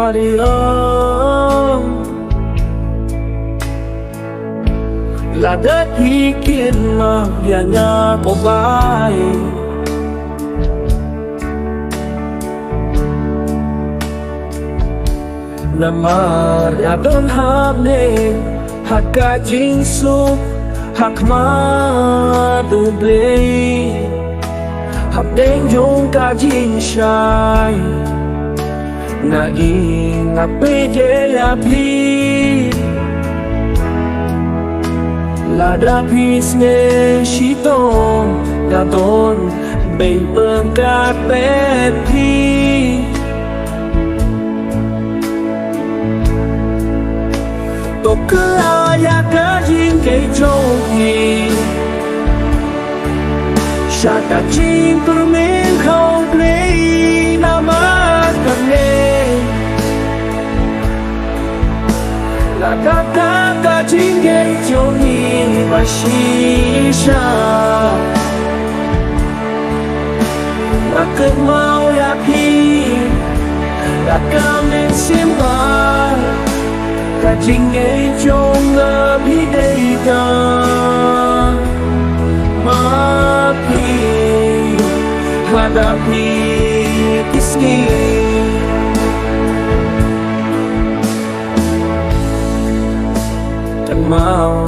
Mariam là đất ý kiến mà nhà nhà có vai là Maria don hamne hakka jinsu hakma duble hab den jong ka jin shai na in na pede ya pi la da pis ne shiton da don bay bơm ca pet pi to cứ ya ka jin ke jogi shaka jin tur men khâu play na ma kane la ka jin ke jogi ma shisha la cơn mau ya pi la ka men simba cả chính ấy trong ngỡ biết đây ta mà khi đã bị kiski tan mau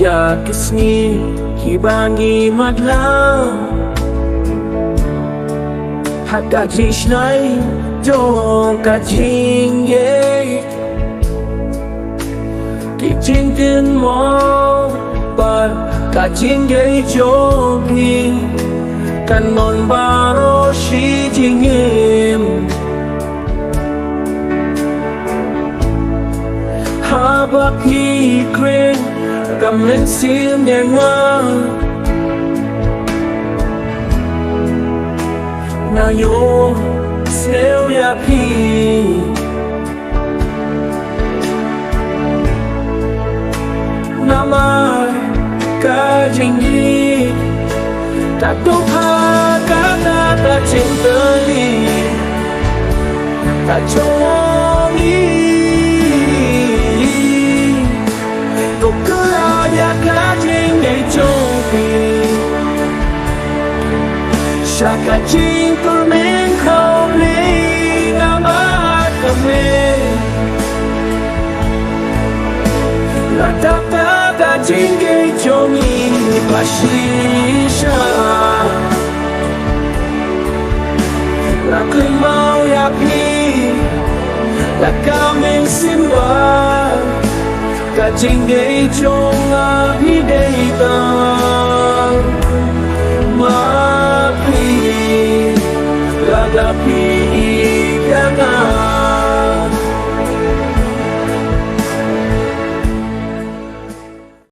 ya kiski hibangi madla hata jishnai trong cả chính ấy ki trên tiền mong ba cả trên ghế chỗ đi căn non ba rô shi chính em ha ba ki kren cầm lên xiêm đèn hoa na yo seo ya pi namai ka jingi ta tu ha ka ta trên tơi ta cho đi tu cứ ya ka jingi choki shaka jing tu men khâu li namai ka me la ta chính cái cho mình và shisha là cười mau ya pi là cảm ơn simba cả chính cái cho ngã đi